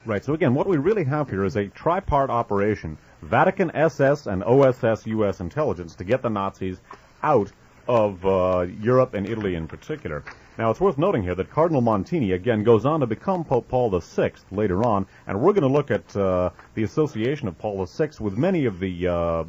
Right, so again, what we really have here is a tripart operation, Vatican SS and OSS U.S. intelligence, to get the Nazis out of Europe and Italy in particular. Now, it's worth noting here that Cardinal Montini, again, goes on to become Pope Paul VI later on, and we're going to look at the association of Paul VI with many of the,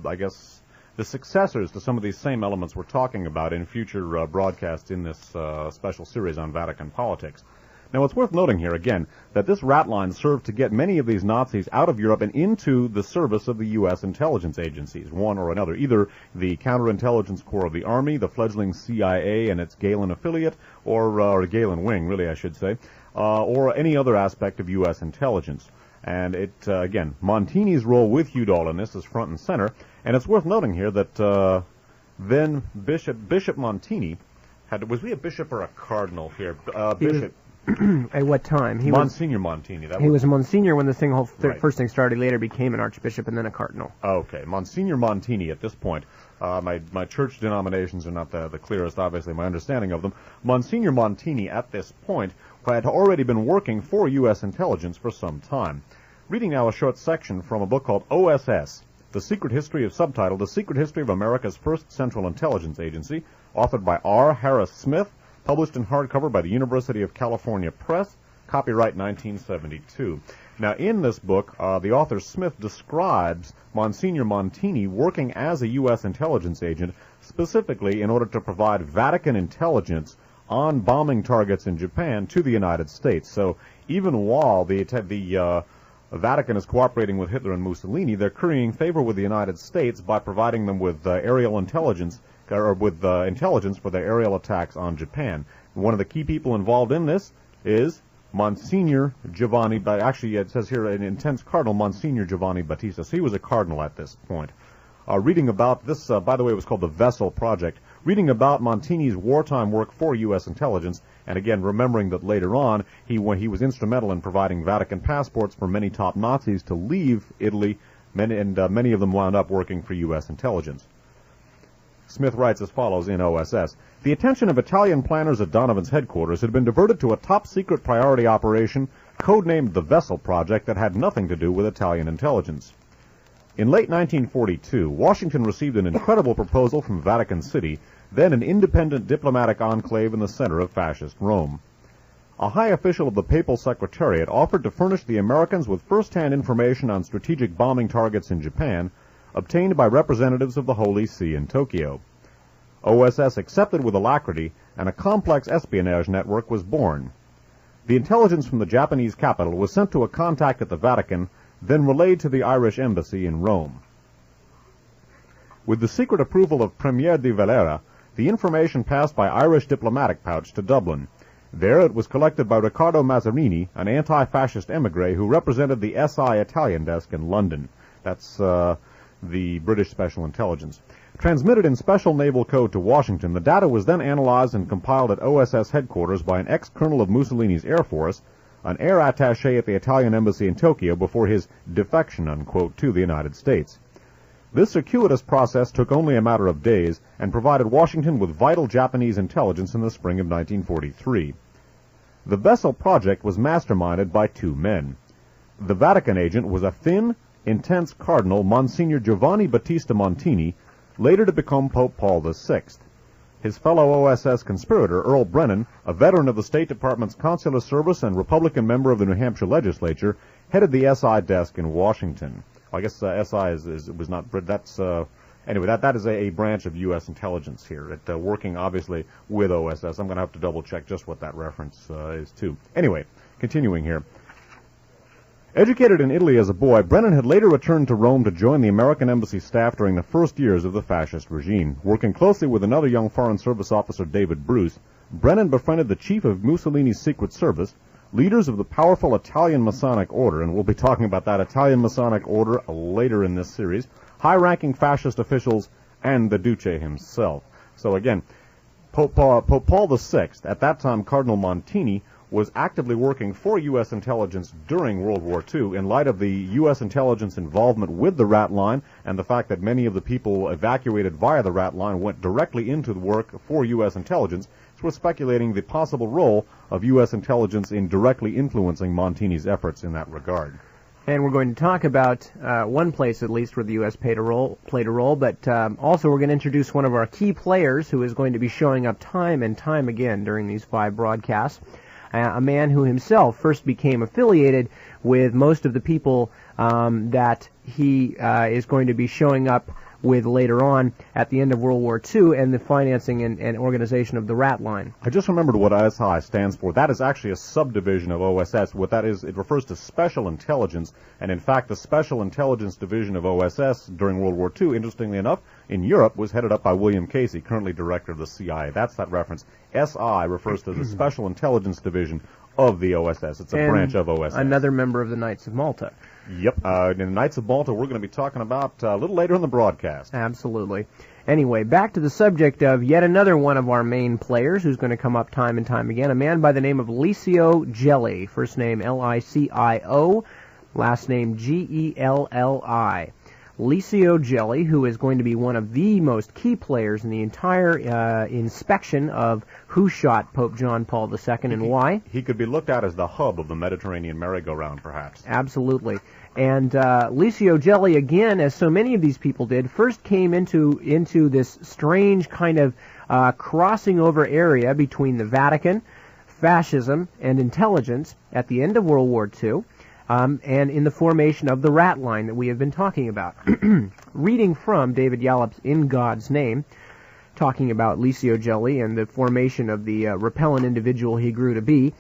the successors to some of these same elements we're talking about in future broadcasts in this special series on Vatican politics. Now, it's worth noting here, again, that this Ratlines served to get many of these Nazis out of Europe and into the service of the U.S. intelligence agencies, one or another, either the Counterintelligence Corps of the Army, the fledgling CIA and its Galen affiliate, or Galen wing, really, I should say, or any other aspect of U.S. intelligence. And it, again, Montini's role with Udall in this is front and center, and it's worth noting here that then Bishop Montini was he a bishop or a cardinal here? Bishop. At what time? Monsignor Montini. He was a Monsignor when this thing first thing started. He later became an archbishop and then a cardinal. Okay. Monsignor Montini at this point. My church denominations are not the clearest, obviously, my understanding of them. Monsignor Montini at this point had already been working for U.S. intelligence for some time. Reading now a short section from a book called OSS, The Secret History of Subtitled, The Secret History of America's First Central Intelligence Agency, authored by R. Harris Smith, published in hardcover by the University of California Press, copyright 1972. Now, in this book, the author Smith describes Monsignor Montini working as a U.S. intelligence agent, specifically in order to provide Vatican intelligence on bombing targets in Japan to the United States. So, even while the Vatican is cooperating with Hitler and Mussolini, they're currying favor with the United States by providing them with aerial intelligence, or with intelligence for their aerial attacks on Japan. One of the key people involved in this is Monsignor Giovanni, but actually it says here an intense cardinal, Monsignor Giovanni Battista. So he was a cardinal at this point. Reading about this, by the way, it was called the Vessel Project. Reading about Montini's wartime work for U.S. intelligence, and again remembering that later on he was instrumental in providing Vatican passports for many top Nazis to leave Italy, many of them wound up working for U.S. intelligence. Smith writes as follows in OSS. The attention of Italian planners at Donovan's headquarters had been diverted to a top-secret priority operation codenamed the Vessel Project that had nothing to do with Italian intelligence. In late 1942, Washington received an incredible proposal from Vatican City, then an independent diplomatic enclave in the center of fascist Rome. A high official of the Papal Secretariat offered to furnish the Americans with first-hand information on strategic bombing targets in Japan, obtained by representatives of the Holy See in Tokyo. OSS accepted with alacrity, and a complex espionage network was born. The intelligence from the Japanese capital was sent to a contact at the Vatican, then relayed to the Irish embassy in Rome. With the secret approval of Premier de Valera, the information passed by Irish diplomatic pouch to Dublin. There it was collected by Riccardo Mazzarini, an anti-fascist émigré who represented the SI Italian desk in London. That's the British Special Intelligence. Transmitted in special naval code to Washington, the data was then analyzed and compiled at OSS headquarters by an ex-colonel of Mussolini's Air Force, an air attaché at the Italian embassy in Tokyo before his defection, unquote, to the United States. This circuitous process took only a matter of days and provided Washington with vital Japanese intelligence in the spring of 1943. The Vessel Project was masterminded by two men. The Vatican agent was a thin, intense cardinal, Monsignor Giovanni Battista Montini, later to become Pope Paul VI. His fellow OSS conspirator, Earl Brennan, a veteran of the State Department's consular service and Republican member of the New Hampshire legislature, headed the SI desk in Washington. I guess SI was not, that's, anyway, that is a branch of U.S. intelligence here, working obviously with OSS. I'm going to have to double check just what that reference is to. Anyway, continuing here. Educated in Italy as a boy, Brennan had later returned to Rome to join the American embassy staff during the first years of the fascist regime. Working closely with another young Foreign Service officer, David Bruce, Brennan befriended the chief of Mussolini's Secret Service, leaders of the powerful Italian Masonic Order, and we'll be talking about that Italian Masonic Order later in this series, high-ranking fascist officials, and the Duce himself. So again, Pope Paul VI, at that time Cardinal Montini, was actively working for U.S. intelligence during World War II in light of the U.S. intelligence involvement with the Ratline and the fact that many of the people evacuated via the Ratline went directly into the work for U.S. intelligence. It's worth speculating the possible role of U.S. intelligence in directly influencing Montini's efforts in that regard. And we're going to talk about one place, at least, where the U.S. played a role, but also we're going to introduce one of our key players who is going to be showing up time and time again during these 5 broadcasts, a man who himself first became affiliated with most of the people that he is going to be showing up with later on at the end of World War II and the financing and organization of the Ratlines. I just remembered what SI stands for. That is actually a subdivision of OSS. What that is, it refers to Special Intelligence, and in fact the Special Intelligence Division of OSS during World War II, interestingly enough, in Europe was headed up by William Casey, currently director of the CIA. That's that reference. SI refers to the Special Intelligence Division of the OSS. It's a branch of OSS. Another member of the Knights of Malta. Yep. In the Knights of Malta, we're going to be talking about a little later in the broadcast. Absolutely. Anyway, back to the subject of yet another one of our main players who's going to come up time and time again, a man by the name of Licio Gelli. First name Licio, last name Gelli. Licio Gelli, who is going to be one of the most key players in the entire inspection of who shot Pope John Paul II and why. He could be looked at as the hub of the Mediterranean merry-go-round, perhaps. Absolutely. And Licio Gelli, again, as so many of these people did, first came into this strange kind of crossing over area between the Vatican, fascism, and intelligence at the end of World War II. And in the formation of the Ratlines that we have been talking about. Reading from David Yallop's In God's Name, talking about Licio Gelli and the formation of the repellent individual he grew to be,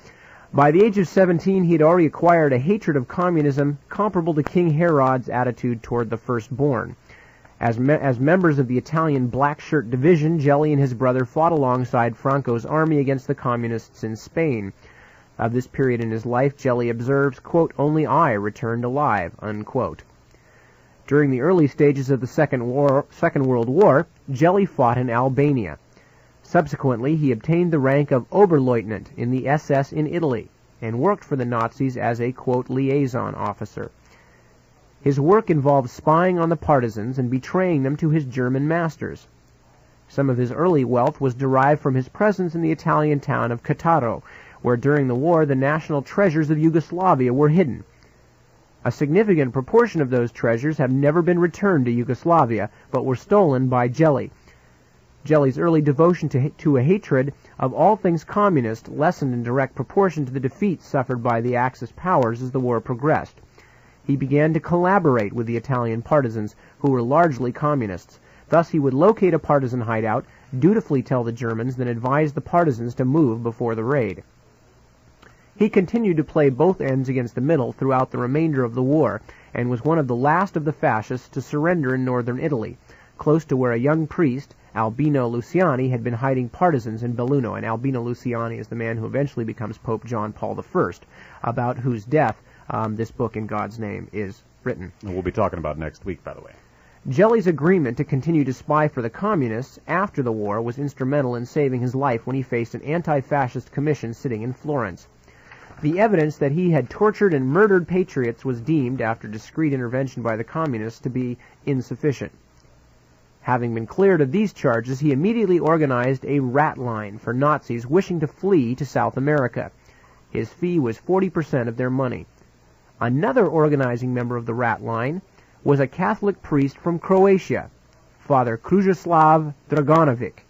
by the age of 17 he had already acquired a hatred of communism comparable to King Herod's attitude toward the firstborn. As members of the Italian Black Shirt Division, Gelli and his brother fought alongside Franco's army against the communists in Spain. Of this period in his life, Gelli observes, quote, "Only I returned alive," unquote. During the early stages of the Second World War, Gelli fought in Albania. Subsequently, he obtained the rank of Oberleutnant in the SS in Italy and worked for the Nazis as a, quote, liaison officer. His work involved spying on the partisans and betraying them to his German masters. Some of his early wealth was derived from his presence in the Italian town of Cattaro, where during the war the national treasures of Yugoslavia were hidden. A significant proportion of those treasures have never been returned to Yugoslavia, but were stolen by Gelli. Gelli's early devotion to a hatred of all things communist lessened in direct proportion to the defeats suffered by the Axis powers as the war progressed. He began to collaborate with the Italian partisans, who were largely communists. Thus he would locate a partisan hideout, dutifully tell the Germans, then advise the partisans to move before the raid. He continued to play both ends against the middle throughout the remainder of the war, and was one of the last of the fascists to surrender in northern Italy, close to where a young priest, Albino Luciani, had been hiding partisans in Belluno. And Albino Luciani is the man who eventually becomes Pope John Paul I, about whose death this book In God's Name is written. And we'll be talking about next week, by the way. Gelli's agreement to continue to spy for the communists after the war was instrumental in saving his life when he faced an anti-fascist commission sitting in Florence. The evidence that he had tortured and murdered patriots was deemed, after discreet intervention by the communists, to be insufficient. Having been cleared of these charges, he immediately organized a Ratline for Nazis wishing to flee to South America. His fee was 40% of their money. Another organizing member of the Ratline was a Catholic priest from Croatia, Father Krujoslav Draganovic.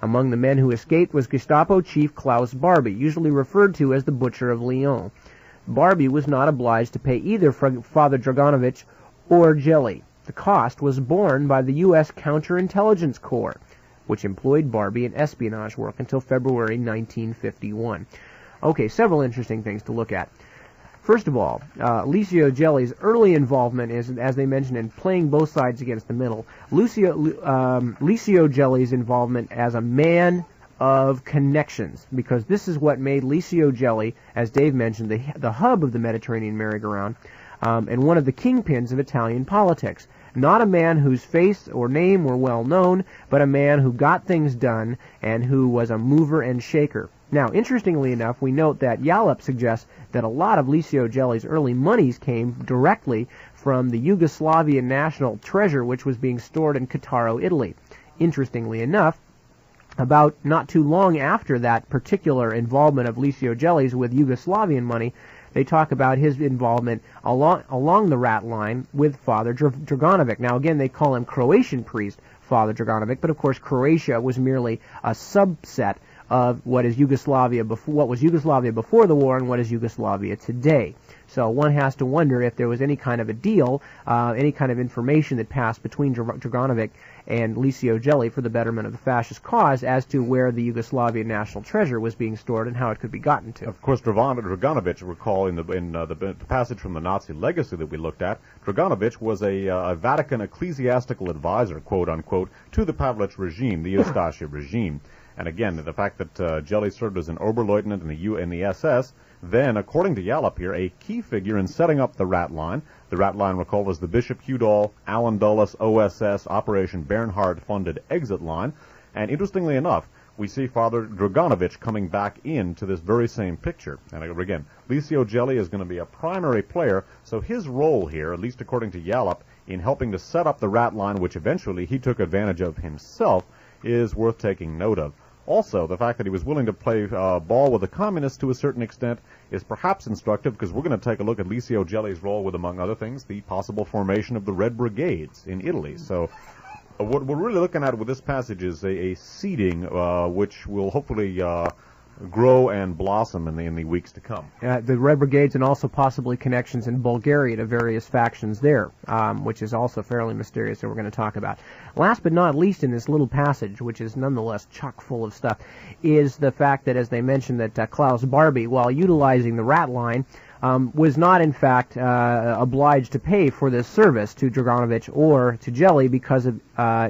Among the men who escaped was Gestapo chief Klaus Barbie, usually referred to as the Butcher of Lyon. Barbie was not obliged to pay either Father Draganovic or Gelli. The cost was borne by the U.S. Counterintelligence Corps, which employed Barbie in espionage work until February 1951. Okay, several interesting things to look at. First of all, Licio Gelli's early involvement is, as they mentioned, in playing both sides against the middle. Licio Gelli's involvement as a man of connections, because this is what made Licio Gelli, as Dave mentioned, the hub of the Mediterranean merry-go-round, and one of the kingpins of Italian politics. Not a man whose face or name were well known, but a man who got things done and who was a mover and shaker. Now, interestingly enough, we note that Yallop suggests that a lot of Licio Gelli's early monies came directly from the Yugoslavian national treasure, which was being stored in Cattaro, Italy. Interestingly enough, about not too long after that particular involvement of Licio Gelli's with Yugoslavian money, they talk about his involvement along the rat line with Father Draganovic. Now, again, they call him Croatian priest Father Draganovic, but of course Croatia was merely a subset of what was Yugoslavia before the war and what is Yugoslavia today. So one has to wonder if there was any kind of a deal, any kind of information that passed between Draganovic and Licio Gelli for the betterment of the fascist cause as to where the Yugoslavian national treasure was being stored and how it could be gotten to. Of course, Draganovic, recall in the passage from the Nazi legacy that we looked at, Draganovic was a Vatican ecclesiastical advisor, quote unquote, to the Pavlich regime, the Ustashi regime. And again, the fact that Gelli served as an Oberleutnant in the SS, then, according to Yallop here, a key figure in setting up the rat line. The rat line, recall, was the Bishop Udall, Allen Dulles, OSS, Operation Bernhardt-funded exit line. And interestingly enough, we see Father Draganovic coming back into this very same picture. And again, Licio Gelli is going to be a primary player, so his role here, at least according to Yallop, in helping to set up the rat line, which eventually he took advantage of himself, is worth taking note of. Also, the fact that he was willing to play ball with the communists to a certain extent is perhaps instructive, because we're going to take a look at Licio Gelli's role with, among other things, the possible formation of the Red Brigades in Italy. So what we're really looking at with this passage is a seeding which will hopefully grow and blossom in the weeks to come. The Red Brigades and also possibly connections in Bulgaria to various factions there, which is also fairly mysterious that we're going to talk about. Last but not least in this little passage, which is nonetheless chock full of stuff, is the fact that, as they mentioned, that Klaus Barbie, while utilizing the rat line, was not in fact obliged to pay for this service to Draganovic or to Gelli because of,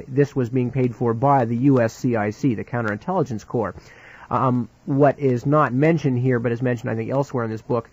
this was being paid for by the USCIC, the Counterintelligence Corps. What is not mentioned here, but is mentioned, I think, elsewhere in this book,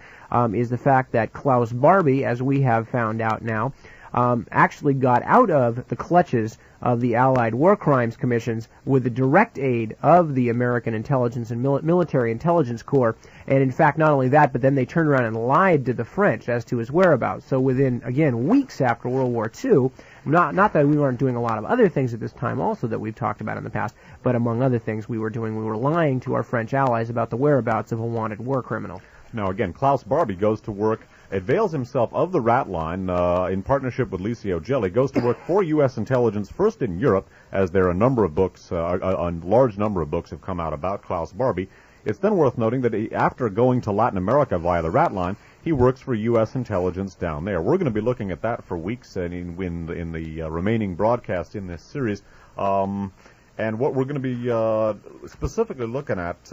is the fact that Klaus Barbie, as we have found out now, actually got out of the clutches of the Allied War Crimes Commissions with the direct aid of the American Intelligence and Military Intelligence Corps. And in fact, not only that, but then they turned around and lied to the French as to his whereabouts. So within, again, weeks after World War II, not that we weren't doing a lot of other things at this time also that we've talked about in the past, but among other things we were lying to our French allies about the whereabouts of a wanted war criminal. Now again, Klaus Barbie goes to work, avails himself of the rat line in partnership with Licio Gelli, goes to work for U.S. intelligence, first in Europe, as there are a number of books, a large number of books have come out about Klaus Barbie. It's then worth noting that after going to Latin America via the rat line, he works for U.S. intelligence down there. We're going to be looking at that for weeks in the remaining broadcast in this series. And what we're going to be specifically looking at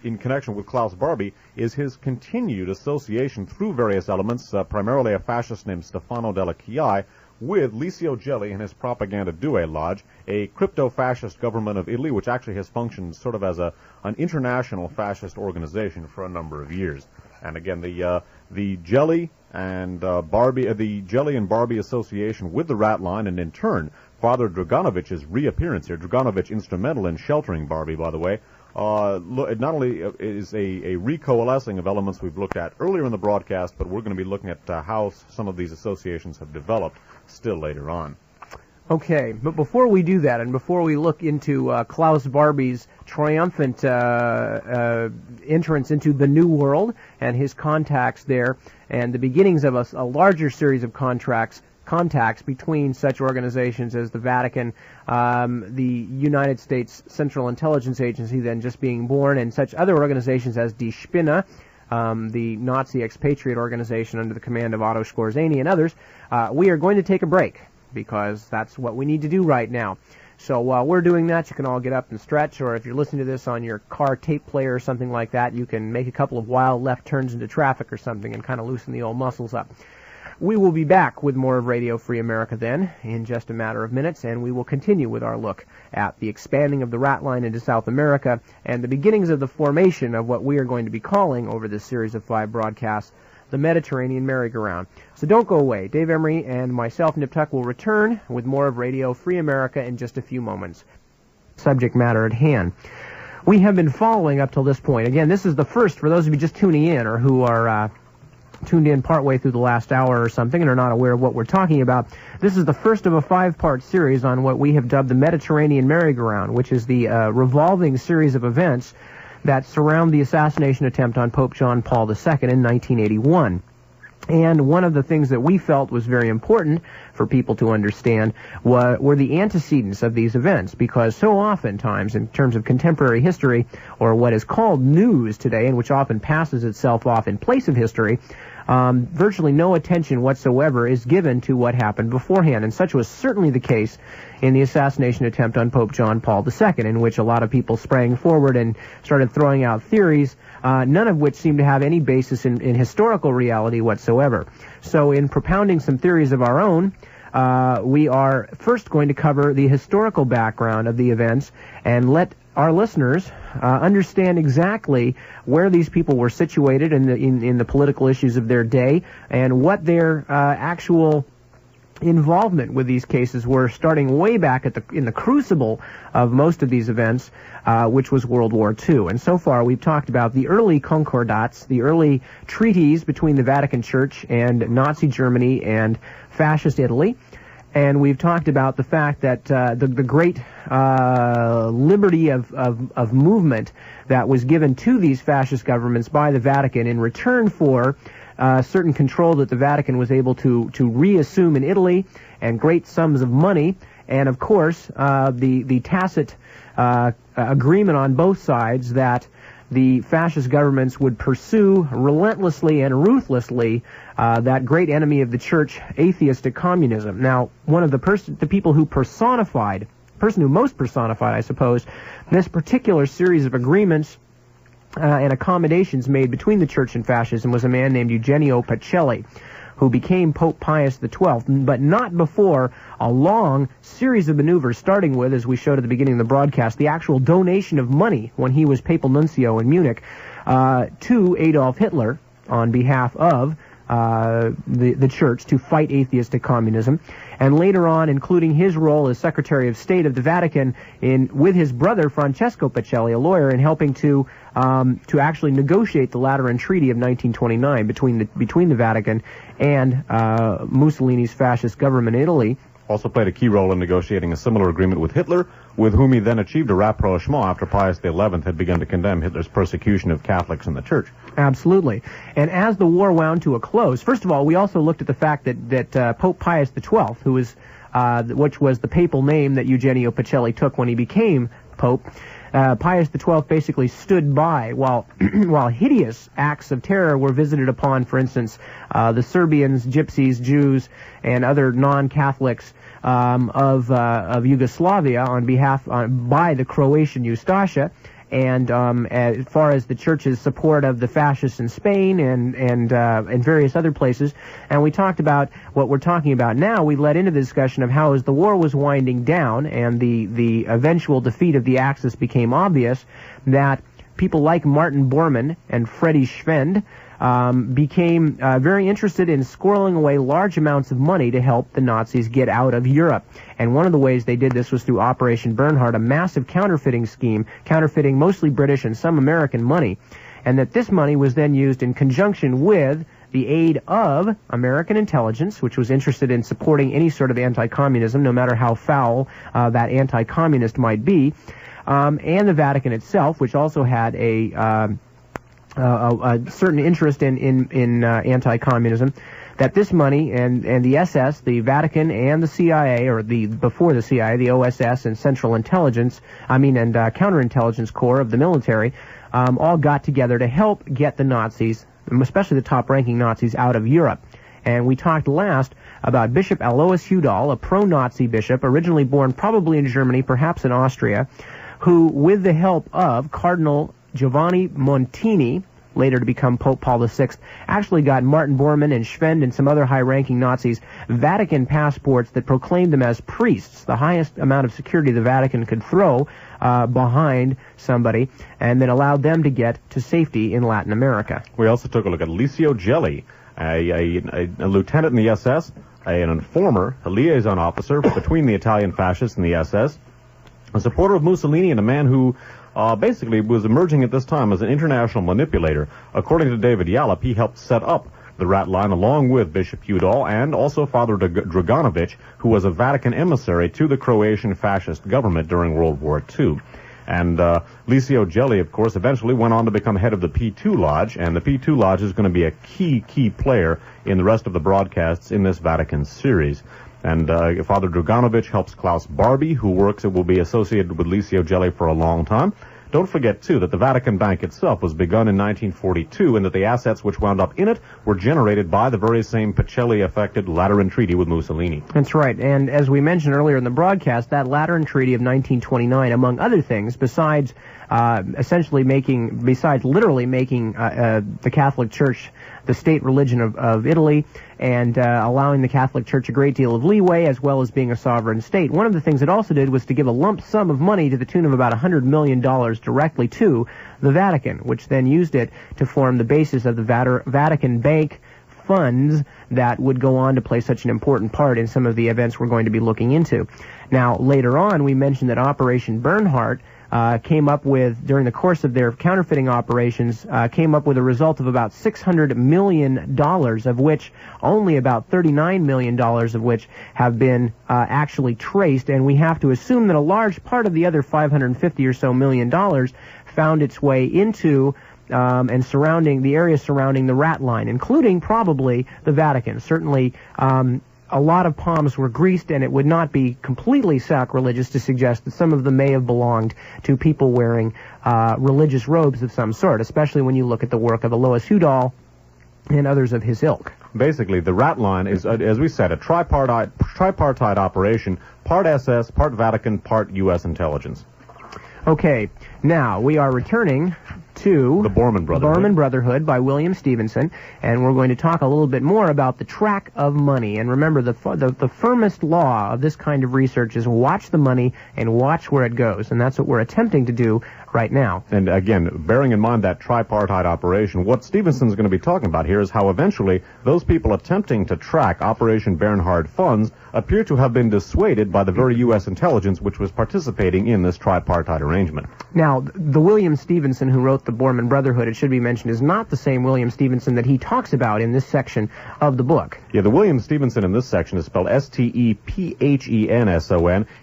in connection with Klaus Barbie is his continued association through various elements, primarily a fascist named Stefano della Chiai, with Licio Gelli and his Propaganda Due Lodge, a crypto-fascist government of Italy, which actually has functioned sort of as an international fascist organization for a number of years. And again, the Gelli and Barbie association with the rat line, and in turn, Father Draganovic's reappearance here, Draganovic instrumental in sheltering Barbie, by the way, it not only is a recoalescing of elements we've looked at earlier in the broadcast, but we're going to be looking at how some of these associations have developed still later on. Okay, but before we do that, and before we look into Klaus Barbie's triumphant entrance into the New World and his contacts there, and the beginnings of a larger series of contacts between such organizations as the Vatican, the United States Central Intelligence Agency then just being born, and such other organizations as Die Spinne, the Nazi expatriate organization under the command of Otto Skorzeny and others, we are going to take a break, because that's what we need to do right now. So while we're doing that, you can all get up and stretch, or if you're listening to this on your car tape player or something like that, you can make a couple of wild left turns into traffic or something and kind of loosen the old muscles up. We will be back with more of Radio Free America then, in just a matter of minutes, and we will continue with our look at the expanding of the rat line into South America and the beginnings of the formation of what we are going to be calling, over this series of 5 broadcasts, the Mediterranean merry-go-round. So don't go away. Dave Emery and myself, Nip Tuck, will return with more of Radio Free America in just a few moments. Subject matter at hand. We have been following up till this point. Again, this is the first, for those of you just tuning in or who are tuned in partway through the last hour or something and are not aware of what we're talking about, this is the first of a 5-part series on what we have dubbed the Mediterranean merry-go-round, which is the revolving series of events that surround the assassination attempt on Pope John Paul II in 1981. And one of the things that we felt was very important for people to understand were the antecedents of these events, because so oftentimes, in terms of contemporary history, or what is called news today, and which often passes itself off in place of history, virtually no attention whatsoever is given to what happened beforehand. And such was certainly the case in the assassination attempt on Pope John Paul II, in which a lot of people sprang forward and started throwing out theories, none of which seem to have any basis in historical reality whatsoever. So in propounding some theories of our own, we are first going to cover the historical background of the events and let our listeners understand exactly where these people were situated in the political issues of their day and what their actual involvement with these cases were, starting way back in the crucible of most of these events, which was World War II. And so far we've talked about the early concordats, the early treaties between the Vatican Church and Nazi Germany and fascist Italy. And we've talked about the fact that the great liberty of movement that was given to these fascist governments by the Vatican in return for certain control that the Vatican was able to reassume in Italy, and great sums of money, and of course the tacit agreement on both sides that the fascist governments would pursue relentlessly and ruthlessly that great enemy of the church, atheistic communism. Now, one of the people who most personified, I suppose, this particular series of agreements and accommodations made between the church and fascism was a man named Eugenio Pacelli, who became Pope Pius XII, but not before a long series of maneuvers, starting with, as we showed at the beginning of the broadcast, the actual donation of money when he was papal nuncio in Munich to Adolf Hitler on behalf of the church to fight atheistic communism, and later on including his role as Secretary of State of the Vatican with his brother Francesco Pacelli, a lawyer, in helping to actually negotiate the Lateran Treaty of 1929 between the Vatican and Mussolini's fascist government in Italy. Also played a key role in negotiating a similar agreement with Hitler, with whom he then achieved a rapprochement after Pius XI had begun to condemn Hitler's persecution of Catholics in the church. Absolutely. And as the war wound to a close, first of all, we also looked at the fact that Pope Pius XII, which was the papal name that Eugenio Pacelli took when he became Pope, Pius XII basically stood by while hideous acts of terror were visited upon, for instance, the Serbians, Gypsies, Jews, and other non-Catholics of Yugoslavia by the Croatian Ustasha, and as far as the church's support of the fascists in Spain and various other places. And we talked about what we're talking about now. We led into the discussion of how, as the war was winding down and the eventual defeat of the Axis became obvious, that people like Martin Bormann and Freddie Schwend became very interested in squirreling away large amounts of money to help the Nazis get out of Europe. And one of the ways they did this was through Operation Bernhardt, a massive counterfeiting scheme, counterfeiting mostly British and some American money, and that this money was then used in conjunction with the aid of American intelligence, which was interested in supporting any sort of anti-communism, no matter how foul that anti-communist might be, and the Vatican itself, which also had a certain interest in anti-communism, that this money and the SS, the Vatican, and the CIA, or before the CIA, the OSS and Central Intelligence, and Counterintelligence Corps of the military, all got together to help get the Nazis, especially the top-ranking Nazis, out of Europe. And we talked last about Bishop Alois Hudal, a pro-Nazi bishop, originally born probably in Germany, perhaps in Austria, who, with the help of Cardinal Giovanni Montini, later to become Pope Paul VI, actually got Martin Bormann and Schwend and some other high-ranking Nazis Vatican passports that proclaimed them as priests, the highest amount of security the Vatican could throw behind somebody, and then allowed them to get to safety in Latin America. We also took a look at Licio Gelli, a lieutenant in the SS, an informer, a liaison officer between the Italian fascists and the SS, a supporter of Mussolini, and a man who basically was emerging at this time as an international manipulator. According to David Yallop, he helped set up the Ratline, along with Bishop Udall and also Father Draganovic, who was a Vatican emissary to the Croatian fascist government during World War II. And Licio Gelli, of course, eventually went on to become head of the P2 Lodge, and the P2 Lodge is going to be a key player in the rest of the broadcasts in this Vatican series. And Father Draganovic helps Klaus Barbie, who will be associated with Licio Gelli for a long time. Don't forget, too, that the Vatican Bank itself was begun in 1942 and that the assets which wound up in it were generated by the very same Pacelli-affected Lateran Treaty with Mussolini. That's right. And as we mentioned earlier in the broadcast, that Lateran Treaty of 1929, among other things, besides literally making the Catholic Church the state religion of Italy and allowing the Catholic Church a great deal of leeway as well as being a sovereign state. One of the things it also did was to give a lump sum of money to the tune of about $100 million directly to the Vatican, which then used it to form the basis of the Vatican Bank funds that would go on to play such an important part in some of the events we're going to be looking into. Now, later on, we mentioned that Operation Bernhardt came up with, during the course of their counterfeiting operations, came up with a result of about $600 million, of which only about $39 million of which have been actually traced, and we have to assume that a large part of the other $550 or so million found its way into and surrounding the area surrounding the Ratline, including probably the Vatican. Certainly, a lot of palms were greased, and it would not be completely sacrilegious to suggest that some of them may have belonged to people wearing religious robes of some sort, especially when you look at the work of Alois Udall and others of his ilk. Basically, the Ratline is, as we said, a tripartite operation, part SS, part Vatican, part U.S. intelligence. Okay, now we are returning to the Borman Brotherhood by William Stevenson, and we're going to talk a little bit more about the track of money. And remember, the firmest law of this kind of research is watch the money and watch where it goes, and that's what we're attempting to do right now. And again, bearing in mind that tripartite operation, what Stevenson's going to be talking about here is how eventually those people attempting to track Operation Bernhardt funds appear to have been dissuaded by the very U.S. intelligence which was participating in this tripartite arrangement. Now, the William Stevenson who wrote the Borman Brotherhood, it should be mentioned, is not the same William Stevenson that he talks about in this section of the book. Yeah, the William Stevenson in this section is spelled Stephenson.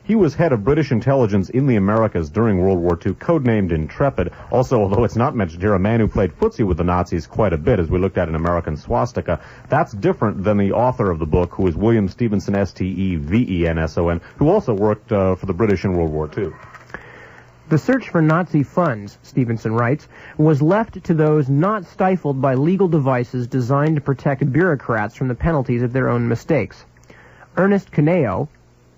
He was head of British intelligence in the Americas during World War II, codenamed Intrepid. Also, although it's not mentioned here, a man who played footsie with the Nazis quite a bit, as we looked at an American swastika. That's different than the author of the book, who is William Stevenson, Stephenson, who also worked for the British in World War II. The search for Nazi funds, Stevenson writes, was left to those not stifled by legal devices designed to protect bureaucrats from the penalties of their own mistakes. Ernest Cuneo,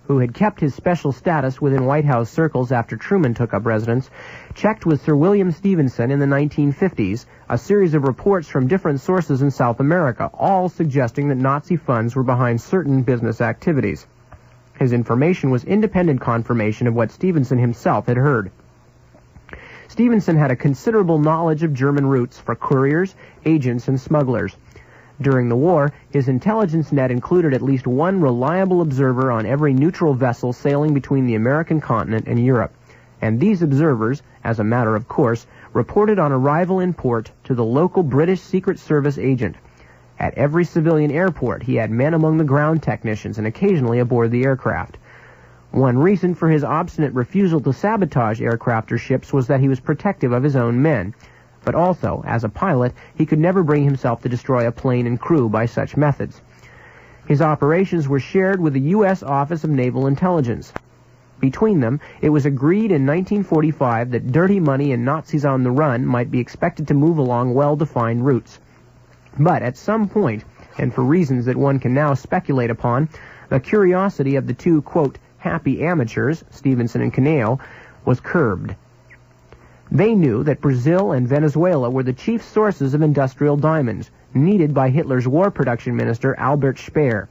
who had kept his special status within White House circles after Truman took up residence, checked with Sir William Stevenson in the 1950s a series of reports from different sources in South America, all suggesting that Nazi funds were behind certain business activities. His information was independent confirmation of what Stevenson himself had heard. Stevenson had a considerable knowledge of German routes for couriers, agents, and smugglers. During the war, his intelligence net included at least one reliable observer on every neutral vessel sailing between the American continent and Europe. And these observers, as a matter of course, reported on arrival in port to the local British Secret Service agent. At every civilian airport, he had men among the ground technicians and occasionally aboard the aircraft. One reason for his obstinate refusal to sabotage aircraft or ships was that he was protective of his own men. But also, as a pilot, he could never bring himself to destroy a plane and crew by such methods. His operations were shared with the U.S. Office of Naval Intelligence. Between them, it was agreed in 1945 that dirty money and Nazis on the run might be expected to move along well-defined routes. But at some point, and for reasons that one can now speculate upon, the curiosity of the two, quote, happy amateurs, Stevenson and Cuneo, was curbed. They knew that Brazil and Venezuela were the chief sources of industrial diamonds, needed by Hitler's war production minister Albert Speer.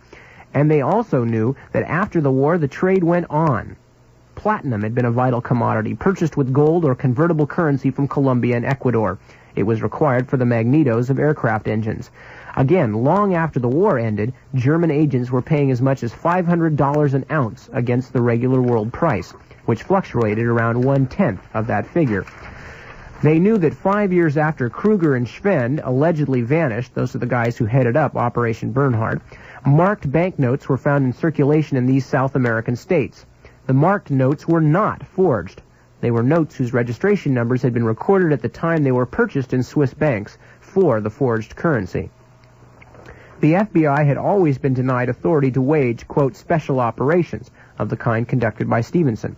And they also knew that after the war the trade went on. Platinum had been a vital commodity, purchased with gold or convertible currency from Colombia and Ecuador. It was required for the magnetos of aircraft engines. Again, long after the war ended, German agents were paying as much as $500 an ounce against the regular world price, which fluctuated around 1/10 of that figure. They knew that 5 years after Kruger and Schwend allegedly vanished, those are the guys who headed up Operation Bernhardt, marked banknotes were found in circulation in these South American states. The marked notes were not forged. They were notes whose registration numbers had been recorded at the time they were purchased in Swiss banks for the forged currency. The FBI had always been denied authority to wage, quote, special operations of the kind conducted by Stevenson.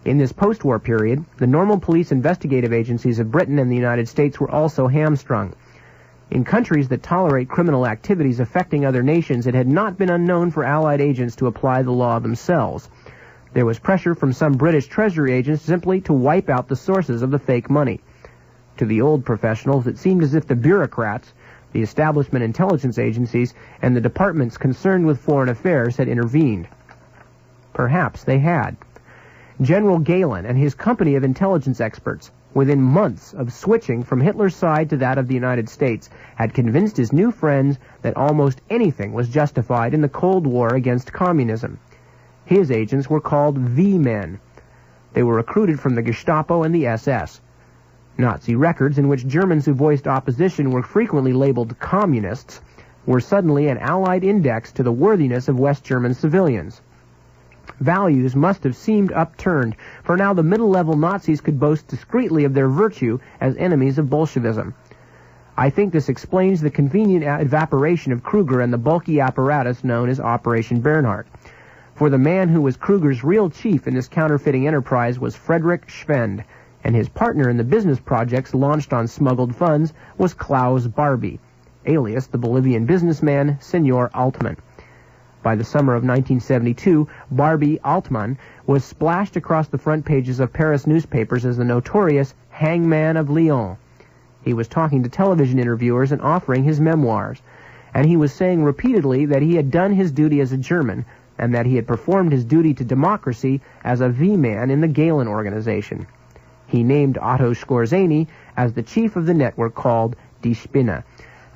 In this post-war period, the normal police investigative agencies of Britain and the United States were also hamstrung. In countries that tolerate criminal activities affecting other nations, it had not been unknown for Allied agents to apply the law themselves. There was pressure from some British Treasury agents simply to wipe out the sources of the fake money. To the old professionals, it seemed as if the bureaucrats, the establishment intelligence agencies, and the departments concerned with foreign affairs had intervened. Perhaps they had. General Gehlen and his company of intelligence experts, within months of switching from Hitler's side to that of the United States, had convinced his new friends that almost anything was justified in the Cold War against communism. His agents were called V-men. They were recruited from the Gestapo and the SS. Nazi records in which Germans who voiced opposition were frequently labeled communists were suddenly an Allied index to the worthiness of West German civilians. Values must have seemed upturned, for now the middle-level Nazis could boast discreetly of their virtue as enemies of Bolshevism. I think this explains the convenient evaporation of Kruger and the bulky apparatus known as Operation Bernhardt. For the man who was Kruger's real chief in this counterfeiting enterprise was Friedrich Schwend, and his partner in the business projects launched on smuggled funds was Klaus Barbie, alias the Bolivian businessman Senor Altman. By the summer of 1972, Barbie Altman was splashed across the front pages of Paris newspapers as the notorious Hangman of Lyon. He was talking to television interviewers and offering his memoirs, and he was saying repeatedly that he had done his duty as a German and that he had performed his duty to democracy as a V-man in the Gehlen organization. He named Otto Skorzeny as the chief of the network called Die Spinne.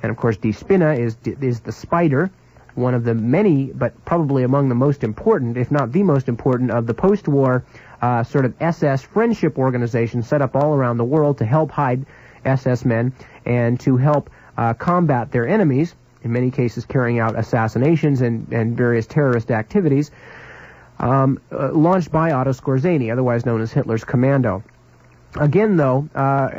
And of course, Die Spinne is the spider, one of the many, but probably among the most important, if not the most important, of the post-war sort of SS friendship organizations set up all around the world to help hide SS men and to help combat their enemies, in many cases carrying out assassinations and various terrorist activities, launched by Otto Skorzeny, otherwise known as Hitler's Commando. Again, though,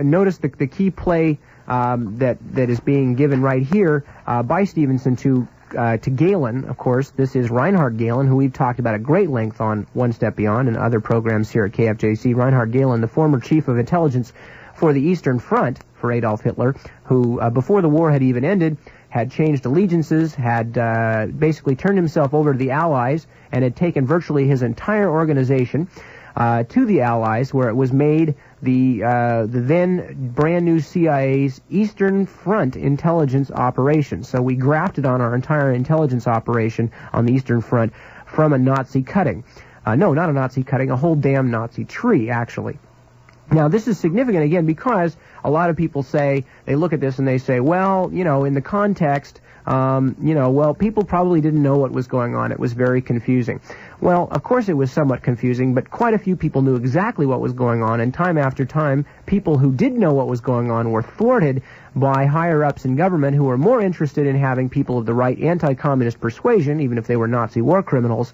notice the key play that is being given right here by Stevenson to Gehlen, of course. This is Reinhard Gehlen, who we've talked about at great length on One Step Beyond and other programs here at KFJC. Reinhard Gehlen, the former chief of intelligence for the Eastern Front for Adolf Hitler, who, before the war had even ended, had changed allegiances, had basically turned himself over to the Allies, and had taken virtually his entire organization to the Allies, where it was made the then brand new CIA's Eastern Front intelligence operation. So we grafted on our entire intelligence operation on the Eastern Front from a Nazi cutting. No, not a Nazi cutting, a whole damn Nazi tree, actually. Now, this is significant, again, because a lot of people say, they look at this and they say, well, you know, in the context, well, people probably didn't know what was going on. It was very confusing. Well, of course it was somewhat confusing, but quite a few people knew exactly what was going on, and time after time, people who did know what was going on were thwarted by higher-ups in government who were more interested in having people of the right anti-communist persuasion, even if they were Nazi war criminals,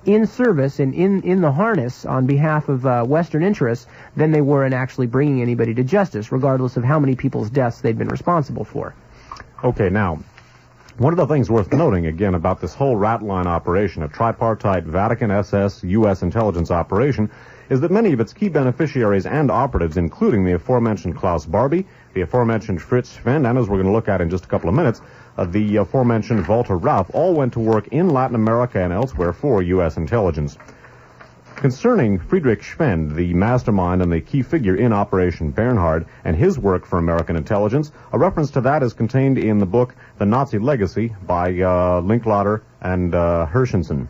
in service and in the harness on behalf of Western interests than they were in actually bringing anybody to justice, regardless of how many people's deaths they'd been responsible for. Okay, now, one of the things worth noting, again, about this whole Ratline operation, a tripartite Vatican SS U.S. intelligence operation, is that many of its key beneficiaries and operatives, including the aforementioned Klaus Barbie, the aforementioned Fritz Schwend, and as we're going to look at in just a couple of minutes, the aforementioned Walter Rauff, all went to work in Latin America and elsewhere for U.S. intelligence. Concerning Friedrich Schwend, the mastermind and the key figure in Operation Bernhardt, and his work for American intelligence, a reference to that is contained in the book The Nazi Legacy by Linklater and Ashenson.